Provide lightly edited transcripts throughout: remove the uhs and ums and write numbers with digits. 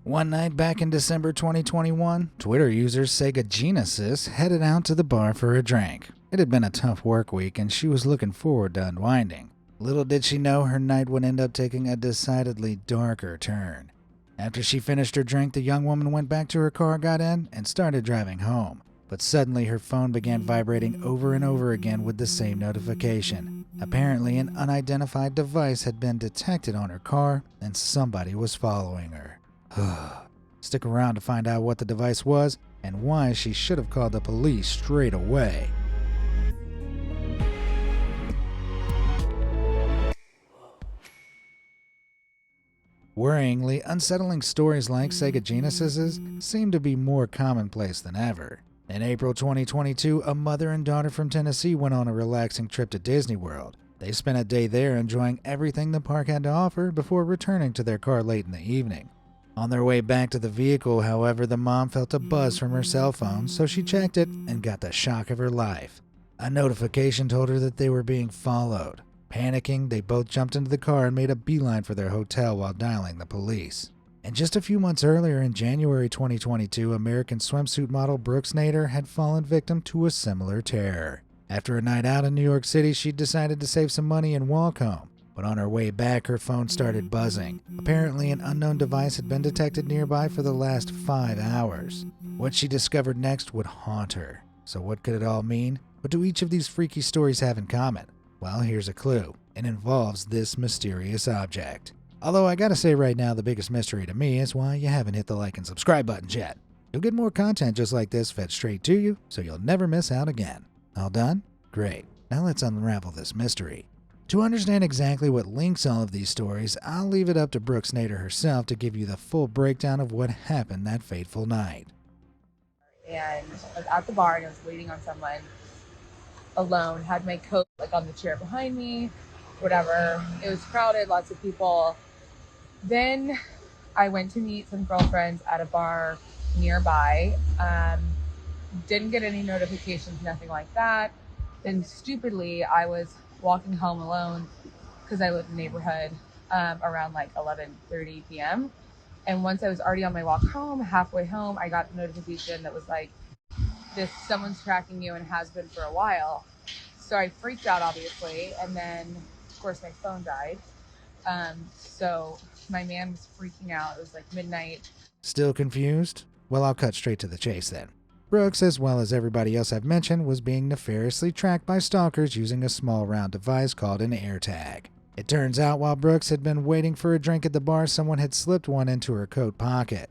One night back in December 2021, Twitter user Sega Genesis headed out to the bar for a drink. It had been a tough work week and she was looking forward to unwinding. Little did she know her night would end up taking a decidedly darker turn. After she finished her drink, the young woman went back to her car, got in, and started driving home. But suddenly her phone began vibrating over and over again with the same notification. Apparently an unidentified device had been detected on her car and somebody was following her. Stick around to find out what the device was and why she should have called the police straight away. Worryingly, unsettling stories like Sega Genesis's seem to be more commonplace than ever. In April 2022, a mother and daughter from Tennessee went on a relaxing trip to Disney World. They spent a day there enjoying everything the park had to offer before returning to their car late in the evening. On their way back to the vehicle, however, the mom felt a buzz from her cell phone, so she checked it and got the shock of her life. A notification told her that they were being followed. Panicking, they both jumped into the car and made a beeline for their hotel while dialing the police. And just a few months earlier, in January 2022, American swimsuit model Brooke Snader had fallen victim to a similar terror. After a night out in New York City, she decided to save some money and walk home. But on her way back, her phone started buzzing. Apparently, an unknown device had been detected nearby for the last 5 hours. What she discovered next would haunt her. So what could it all mean? What do each of these freaky stories have in common? Well, here's a clue. It involves this mysterious object. Although I gotta say right now, the biggest mystery to me is why you haven't hit the like and subscribe buttons yet. You'll get more content just like this fed straight to you, so you'll never miss out again. All done? Great. Now let's unravel this mystery. To understand exactly what links all of these stories, I'll leave it up to Brooke Snader herself to give you the full breakdown of what happened that fateful night. And I was at the bar and I was waiting on someone alone, had my coat on the chair behind me, whatever. It was crowded, lots of people. Then I went to meet some girlfriends at a bar nearby. Didn't get any notifications, nothing like that. Then stupidly, I was walking home alone because I live in the neighborhood around 11:30 p.m. And once I was already on my walk home, halfway home, I got the notification that was someone's tracking you and has been for a while. So I freaked out, obviously, and then of course my phone died. So my man was freaking out. It was midnight. Still confused? Well, I'll cut straight to the chase then. Brooks, as well as everybody else I've mentioned, was being nefariously tracked by stalkers using a small round device called an AirTag. It turns out while Brooks had been waiting for a drink at the bar, someone had slipped one into her coat pocket.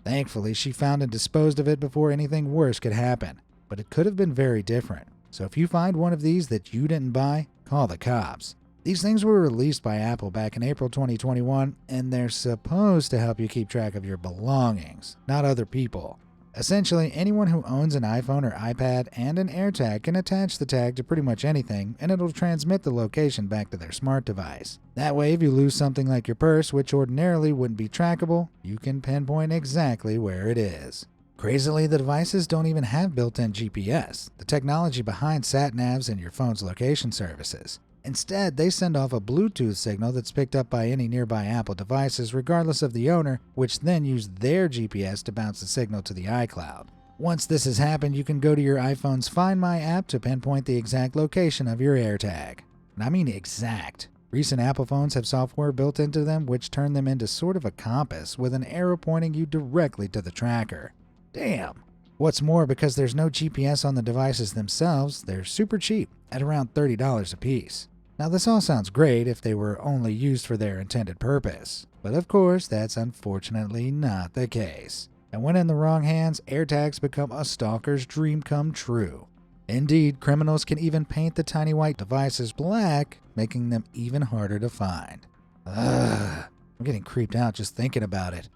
Thankfully, she found and disposed of it before anything worse could happen. But it could have been very different. So if you find one of these that you didn't buy, call the cops. These things were released by Apple back in April 2021, and they're supposed to help you keep track of your belongings, not other people. Essentially, anyone who owns an iPhone or iPad and an AirTag can attach the tag to pretty much anything, and it'll transmit the location back to their smart device. That way, if you lose something like your purse, which ordinarily wouldn't be trackable, you can pinpoint exactly where it is. Crazily, the devices don't even have built-in GPS, the technology behind sat-navs and your phone's location services. Instead, they send off a Bluetooth signal that's picked up by any nearby Apple devices regardless of the owner, which then use their GPS to bounce the signal to the iCloud. Once this has happened, you can go to your iPhone's Find My app to pinpoint the exact location of your AirTag. And I mean exact. Recent Apple phones have software built into them which turn them into sort of a compass with an arrow pointing you directly to the tracker. Damn! What's more, because there's no GPS on the devices themselves, they're super cheap, at around $30 a piece. Now this all sounds great if they were only used for their intended purpose, but of course that's unfortunately not the case. And when in the wrong hands, AirTags become a stalker's dream come true. Indeed, criminals can even paint the tiny white devices black, making them even harder to find. I'm getting creeped out just thinking about it.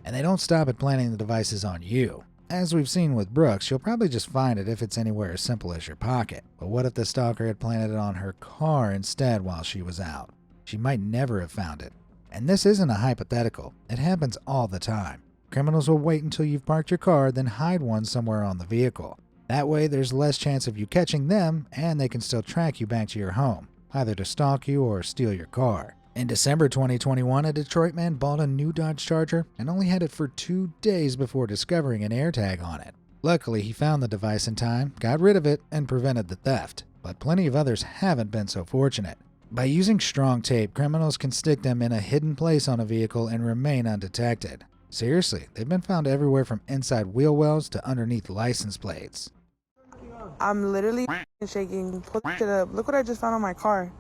And they don't stop at planting the devices on you. As we've seen with Brooks, you'll probably just find it if it's anywhere as simple as your pocket. But what if the stalker had planted it on her car instead while she was out? She might never have found it. And this isn't a hypothetical. It happens all the time. Criminals will wait until you've parked your car, then hide one somewhere on the vehicle. That way, there's less chance of you catching them, and they can still track you back to your home, either to stalk you or steal your car. In December 2021, a Detroit man bought a new Dodge Charger and only had it for 2 days before discovering an AirTag on it. Luckily, he found the device in time, got rid of it, and prevented the theft. But plenty of others haven't been so fortunate. By using strong tape, criminals can stick them in a hidden place on a vehicle and remain undetected. Seriously, they've been found everywhere from inside wheel wells to underneath license plates. I'm literally shaking. Pull it up. Look what I just found on my car.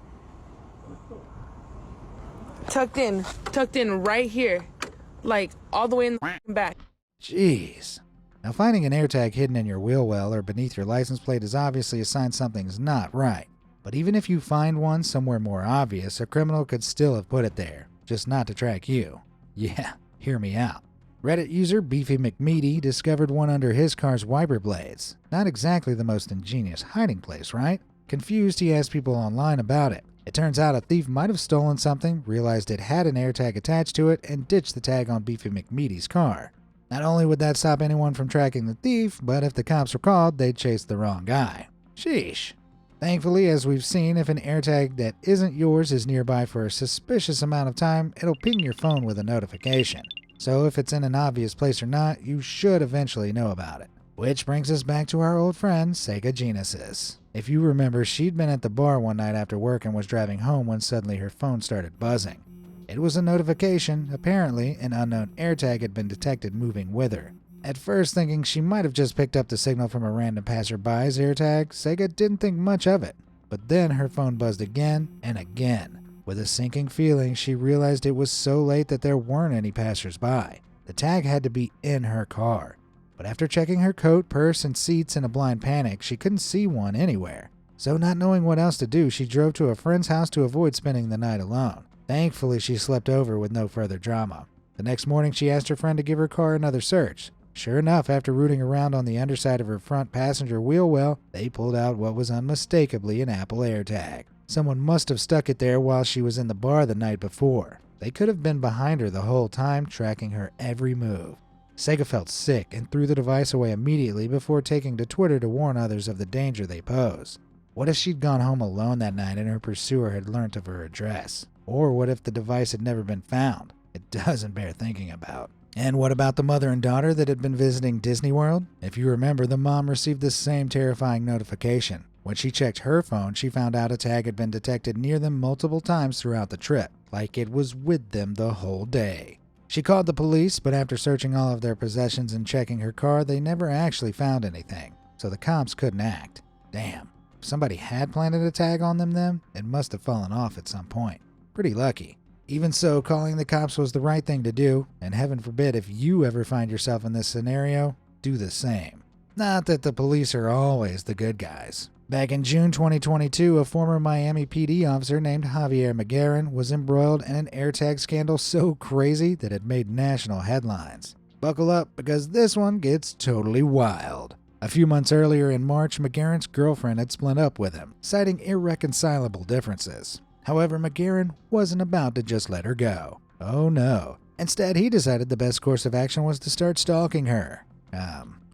Tucked in right here. Like all the way in the back. Jeez. Now, finding an AirTag hidden in your wheel well or beneath your license plate is obviously a sign something's not right. But even if you find one somewhere more obvious, a criminal could still have put it there, just not to track you. Yeah, hear me out. Reddit user Beefy McMeaty discovered one under his car's wiper blades. Not exactly the most ingenious hiding place, right? Confused, he asked people online about it. It turns out a thief might have stolen something, realized it had an AirTag attached to it, and ditched the tag on Beefy McMeaty's car. Not only would that stop anyone from tracking the thief, but if the cops were called, they'd chase the wrong guy. Sheesh. Thankfully, as we've seen, if an AirTag that isn't yours is nearby for a suspicious amount of time, it'll ping your phone with a notification. So if it's in an obvious place or not, you should eventually know about it. Which brings us back to our old friend, Sega Genesis. If you remember, she'd been at the bar one night after work and was driving home when suddenly her phone started buzzing. It was a notification. Apparently, an unknown AirTag had been detected moving with her. At first, thinking she might have just picked up the signal from a random passerby's AirTag, Sega didn't think much of it. But then her phone buzzed again and again. With a sinking feeling, she realized it was so late that there weren't any passersby. The tag had to be in her car. But after checking her coat, purse, and seats in a blind panic, she couldn't see one anywhere. So not knowing what else to do, she drove to a friend's house to avoid spending the night alone. Thankfully, she slept over with no further drama. The next morning, she asked her friend to give her car another search. Sure enough, after rooting around on the underside of her front passenger wheel well, they pulled out what was unmistakably an Apple AirTag. Someone must have stuck it there while she was in the bar the night before. They could have been behind her the whole time, tracking her every move. Sega felt sick and threw the device away immediately before taking to Twitter to warn others of the danger they pose. What if she'd gone home alone that night and her pursuer had learnt of her address? Or what if the device had never been found? It doesn't bear thinking about. And what about the mother and daughter that had been visiting Disney World? If you remember, the mom received the same terrifying notification. When she checked her phone, she found out a tag had been detected near them multiple times throughout the trip, like it was with them the whole day. She called the police, but after searching all of their possessions and checking her car, they never actually found anything, so the cops couldn't act. Damn, if somebody had planted a tag on them then, it must have fallen off at some point. Pretty lucky. Even so, calling the cops was the right thing to do, and heaven forbid if you ever find yourself in this scenario, do the same. Not that the police are always the good guys. Back in June 2022, a former Miami PD officer named Javier McGarren was embroiled in an AirTag scandal so crazy that it made national headlines. Buckle up, because this one gets totally wild. A few months earlier in March, McGarren's girlfriend had split up with him, citing irreconcilable differences. However, McGarren wasn't about to just let her go. Oh no. Instead, he decided the best course of action was to start stalking her.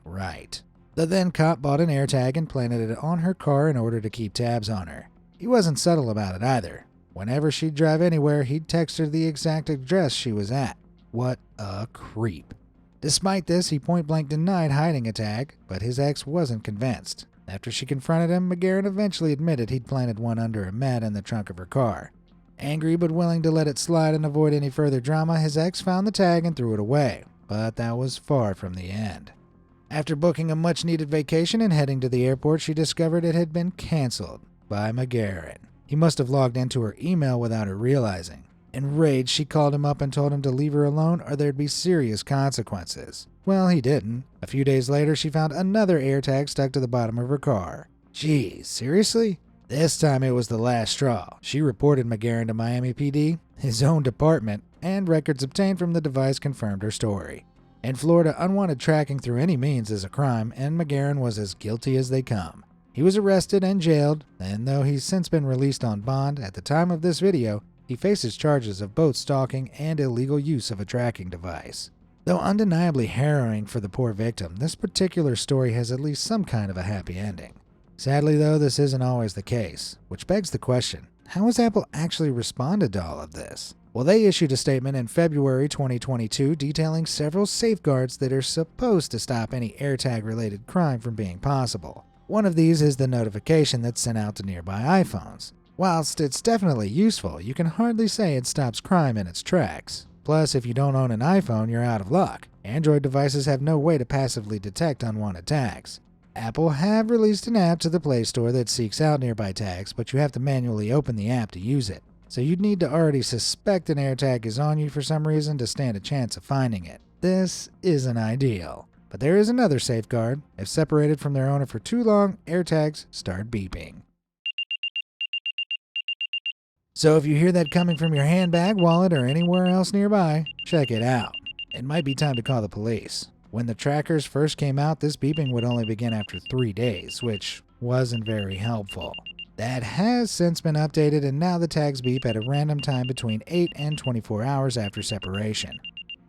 Right. The then cop bought an AirTag and planted it on her car in order to keep tabs on her. He wasn't subtle about it either. Whenever she'd drive anywhere, he'd text her the exact address she was at. What a creep. Despite this, he point-blank denied hiding a tag, but his ex wasn't convinced. After she confronted him, McGarren eventually admitted he'd planted one under a mat in the trunk of her car. Angry but willing to let it slide and avoid any further drama, his ex found the tag and threw it away. But that was far from the end. After booking a much-needed vacation and heading to the airport, she discovered it had been canceled by McGarren. He must have logged into her email without her realizing. Enraged, she called him up and told him to leave her alone or there'd be serious consequences. Well, he didn't. A few days later, she found another AirTag stuck to the bottom of her car. Geez, seriously? This time it was the last straw. She reported McGarren to Miami PD, his own department, and records obtained from the device confirmed her story. In Florida, unwanted tracking through any means is a crime, and McGarren was as guilty as they come. He was arrested and jailed, and though he's since been released on bond, at the time of this video, he faces charges of both stalking and illegal use of a tracking device. Though undeniably harrowing for the poor victim, this particular story has at least some kind of a happy ending. Sadly though, this isn't always the case, which begs the question, how has Apple actually responded to all of this? Well, they issued a statement in February 2022 detailing several safeguards that are supposed to stop any AirTag-related crime from being possible. One of these is the notification that's sent out to nearby iPhones. Whilst it's definitely useful, you can hardly say it stops crime in its tracks. Plus, if you don't own an iPhone, you're out of luck. Android devices have no way to passively detect unwanted tags. Apple have released an app to the Play Store that seeks out nearby tags, but you have to manually open the app to use it. So you'd need to already suspect an AirTag is on you for some reason to stand a chance of finding it. This isn't ideal. But there is another safeguard. If separated from their owner for too long, AirTags start beeping. So if you hear that coming from your handbag, wallet, or anywhere else nearby, check it out. It might be time to call the police. When the trackers first came out, this beeping would only begin after 3 days, which wasn't very helpful. That has since been updated, and now the tags beep at a random time between 8 and 24 hours after separation.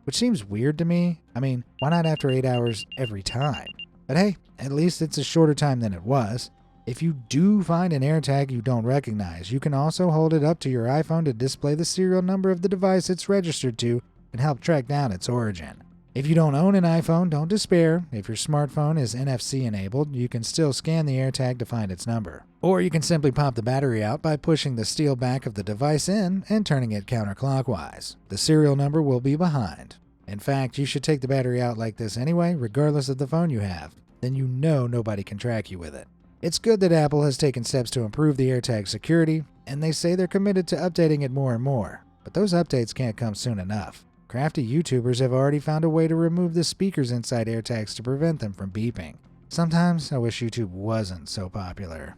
Which seems weird to me. I mean, why not after 8 hours every time? But hey, at least it's a shorter time than it was. If you do find an AirTag you don't recognize, you can also hold it up to your iPhone to display the serial number of the device it's registered to and help track down its origin. If you don't own an iPhone, don't despair. If your smartphone is NFC enabled, you can still scan the AirTag to find its number. Or you can simply pop the battery out by pushing the steel back of the device in and turning it counterclockwise. The serial number will be behind. In fact, you should take the battery out like this anyway, regardless of the phone you have. Then you know nobody can track you with it. It's good that Apple has taken steps to improve the AirTag security, and they say they're committed to updating it more and more. But those updates can't come soon enough. Crafty YouTubers have already found a way to remove the speakers inside AirTags to prevent them from beeping. Sometimes I wish YouTube wasn't so popular.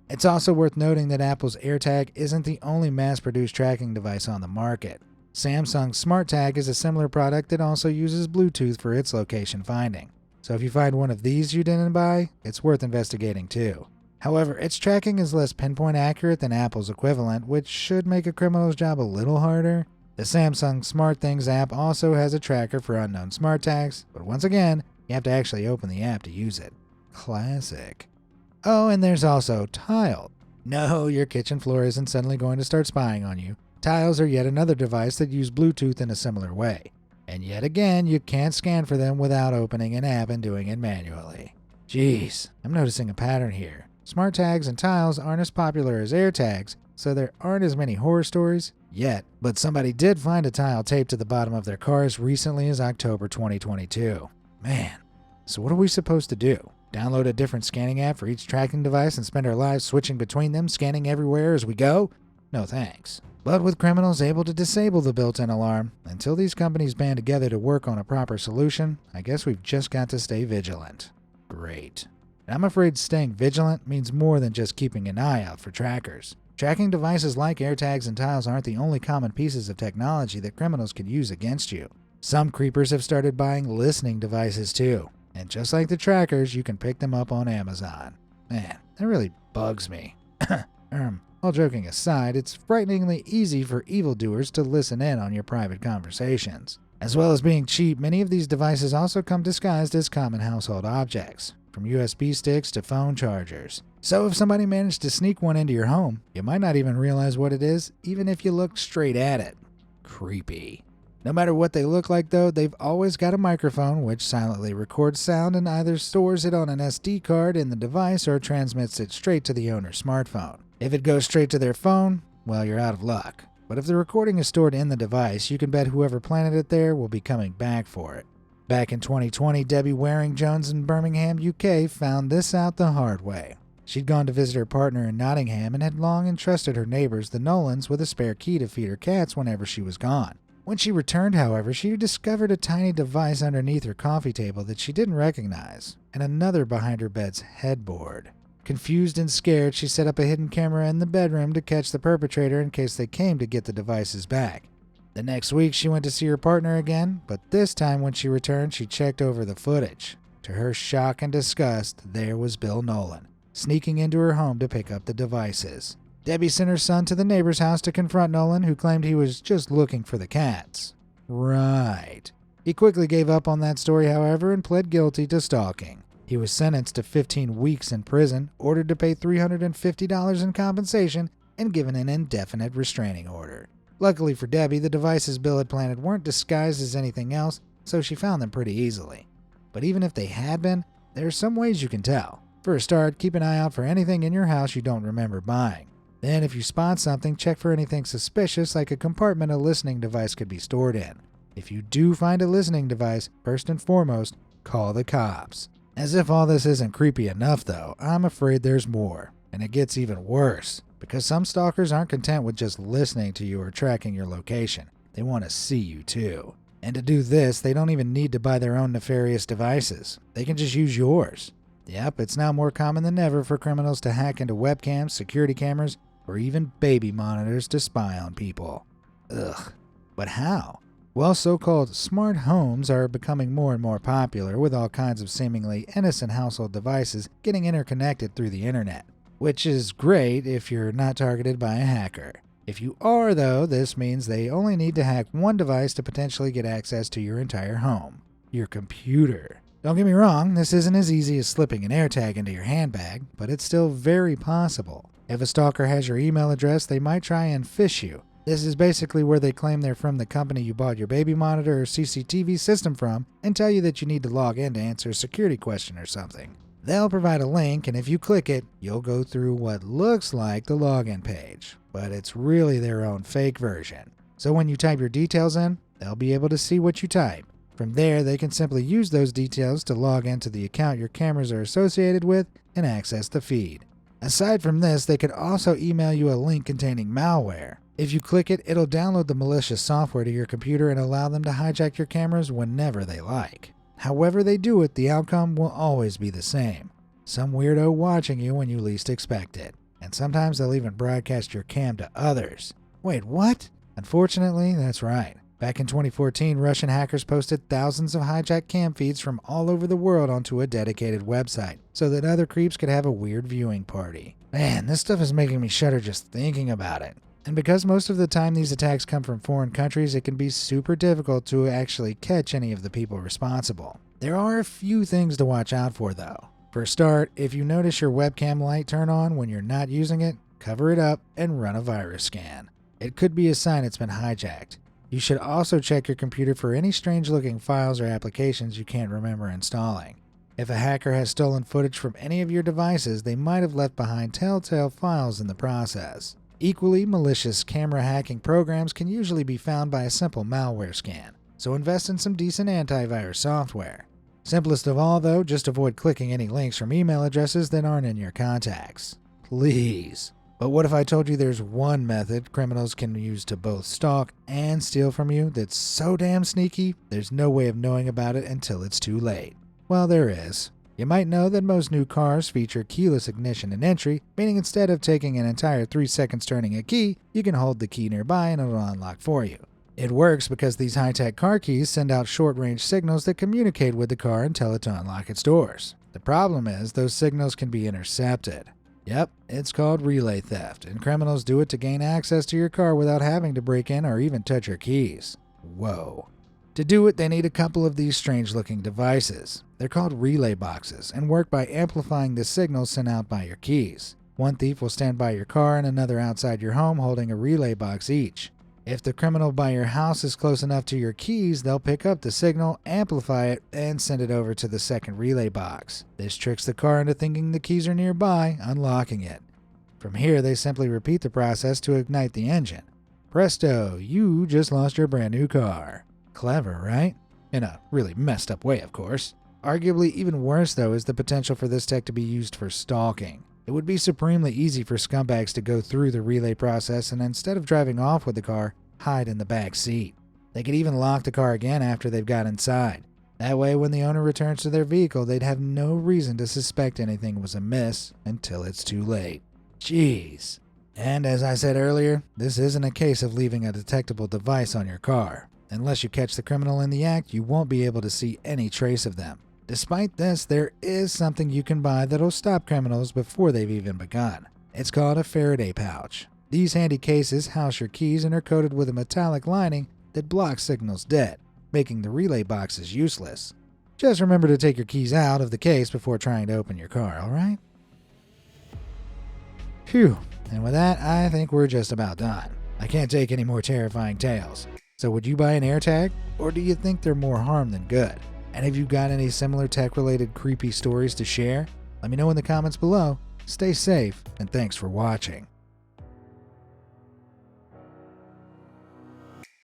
It's also worth noting that Apple's AirTag isn't the only mass-produced tracking device on the market. Samsung's SmartTag is a similar product that also uses Bluetooth for its location finding. So if you find one of these you didn't buy, it's worth investigating too. However, its tracking is less pinpoint accurate than Apple's equivalent, which should make a criminal's job a little harder. The Samsung SmartThings app also has a tracker for unknown smart tags, but once again, you have to actually open the app to use it. Classic. Oh, and there's also Tile. No, your kitchen floor isn't suddenly going to start spying on you. Tiles are yet another device that use Bluetooth in a similar way. And yet again, you can't scan for them without opening an app and doing it manually. Jeez, I'm noticing a pattern here. Smart tags and tiles aren't as popular as AirTags, so there aren't as many horror stories yet, but somebody did find a tile taped to the bottom of their car as recently as October 2022. Man, so what are we supposed to do? Download a different scanning app for each tracking device and spend our lives switching between them, scanning everywhere as we go? No thanks. But with criminals able to disable the built-in alarm, until these companies band together to work on a proper solution, I guess we've just got to stay vigilant. Great. And I'm afraid staying vigilant means more than just keeping an eye out for trackers. Tracking devices like AirTags and tiles aren't the only common pieces of technology that criminals can use against you. Some creepers have started buying listening devices too. And just like the trackers, you can pick them up on Amazon. Man, that really bugs me. All joking aside, it's frighteningly easy for evildoers to listen in on your private conversations. As well as being cheap, many of these devices also come disguised as common household objects, from USB sticks to phone chargers. So if somebody managed to sneak one into your home, you might not even realize what it is, even if you look straight at it. Creepy. No matter what they look like though, they've always got a microphone which silently records sound and either stores it on an SD card in the device or transmits it straight to the owner's smartphone. If it goes straight to their phone, well, you're out of luck. But if the recording is stored in the device, you can bet whoever planted it there will be coming back for it. Back in 2020, Debbie Waring-Jones in Birmingham, UK found this out the hard way. She'd gone to visit her partner in Nottingham and had long entrusted her neighbors, the Nolans, with a spare key to feed her cats whenever she was gone. When she returned, however, she discovered a tiny device underneath her coffee table that she didn't recognize, and another behind her bed's headboard. Confused and scared, she set up a hidden camera in the bedroom to catch the perpetrator in case they came to get the devices back. The next week, she went to see her partner again, but this time when she returned, she checked over the footage. To her shock and disgust, there was Bill Nolan, sneaking into her home to pick up the devices. Debbie sent her son to the neighbor's house to confront Nolan, who claimed he was just looking for the cats. Right. He quickly gave up on that story, however, and pled guilty to stalking. He was sentenced to 15 weeks in prison, ordered to pay $350 in compensation, and given an indefinite restraining order. Luckily for Debbie, the devices Bill had planted weren't disguised as anything else, so she found them pretty easily. But even if they had been, there are some ways you can tell. For a start, keep an eye out for anything in your house you don't remember buying. Then, if you spot something, check for anything suspicious like a compartment a listening device could be stored in. If you do find a listening device, first and foremost, call the cops. As if all this isn't creepy enough though, I'm afraid there's more. And it gets even worse, because some stalkers aren't content with just listening to you or tracking your location. They want to see you too. And to do this, they don't even need to buy their own nefarious devices. They can just use yours. Yep, it's now more common than ever for criminals to hack into webcams, security cameras, or even baby monitors to spy on people. Ugh. But how? Well, so-called smart homes are becoming more and more popular, with all kinds of seemingly innocent household devices getting interconnected through the internet. Which is great if you're not targeted by a hacker. If you are, though, this means they only need to hack one device to potentially get access to your entire home. Your computer. Don't get me wrong, this isn't as easy as slipping an AirTag into your handbag, but it's still very possible. If a stalker has your email address, they might try and phish you. This is basically where they claim they're from the company you bought your baby monitor or CCTV system from and tell you that you need to log in to answer a security question or something. They'll provide a link, and if you click it, you'll go through what looks like the login page, but it's really their own fake version. So when you type your details in, they'll be able to see what you type. From there, they can simply use those details to log into the account your cameras are associated with and access the feed. Aside from this, they could also email you a link containing malware. If you click it, it'll download the malicious software to your computer and allow them to hijack your cameras whenever they like. However they do it, the outcome will always be the same. Some weirdo watching you when you least expect it. And sometimes they'll even broadcast your cam to others. Wait, what? Unfortunately, that's right. Back in 2014, Russian hackers posted thousands of hijacked cam feeds from all over the world onto a dedicated website, so that other creeps could have a weird viewing party. Man, this stuff is making me shudder just thinking about it. And because most of the time these attacks come from foreign countries, it can be super difficult to actually catch any of the people responsible. There are a few things to watch out for though. For a start, if you notice your webcam light turn on when you're not using it, cover it up and run a virus scan. It could be a sign it's been hijacked. You should also check your computer for any strange-looking files or applications you can't remember installing. If a hacker has stolen footage from any of your devices, they might have left behind telltale files in the process. Equally malicious camera hacking programs can usually be found by a simple malware scan, so invest in some decent antivirus software. Simplest of all, though, just avoid clicking any links from email addresses that aren't in your contacts. Please. But what if I told you there's one method criminals can use to both stalk and steal from you that's so damn sneaky, there's no way of knowing about it until it's too late? Well, there is. You might know that most new cars feature keyless ignition and entry, meaning instead of taking an entire 3 seconds turning a key, you can hold the key nearby and it'll unlock for you. It works because these high-tech car keys send out short-range signals that communicate with the car and tell it to unlock its doors. The problem is those signals can be intercepted. Yep, it's called relay theft, and criminals do it to gain access to your car without having to break in or even touch your keys. Whoa. To do it, they need a couple of these strange-looking devices. They're called relay boxes and work by amplifying the signals sent out by your keys. One thief will stand by your car and another outside your home holding a relay box each. If the criminal by your house is close enough to your keys, they'll pick up the signal, amplify it, and send it over to the second relay box. This tricks the car into thinking the keys are nearby, unlocking it. From here, they simply repeat the process to ignite the engine. Presto, you just lost your brand new car. Clever, right? In a really messed up way, of course. Arguably even worse, though, is the potential for this tech to be used for stalking. It would be supremely easy for scumbags to go through the relay process and instead of driving off with the car, hide in the back seat. They could even lock the car again after they've got inside. That way, when the owner returns to their vehicle, they'd have no reason to suspect anything was amiss until it's too late. Jeez. And as I said earlier, this isn't a case of leaving a detectable device on your car. Unless you catch the criminal in the act, you won't be able to see any trace of them. Despite this, there is something you can buy that'll stop criminals before they've even begun. It's called a Faraday pouch. These handy cases house your keys and are coated with a metallic lining that blocks signals dead, making the relay boxes useless. Just remember to take your keys out of the case before trying to open your car, alright? Phew, and with that, I think we're just about done. I can't take any more terrifying tales. So would you buy an AirTag, or do you think they're more harm than good? And have you got any similar tech-related creepy stories to share? Let me know in the comments below. Stay safe, and thanks for watching.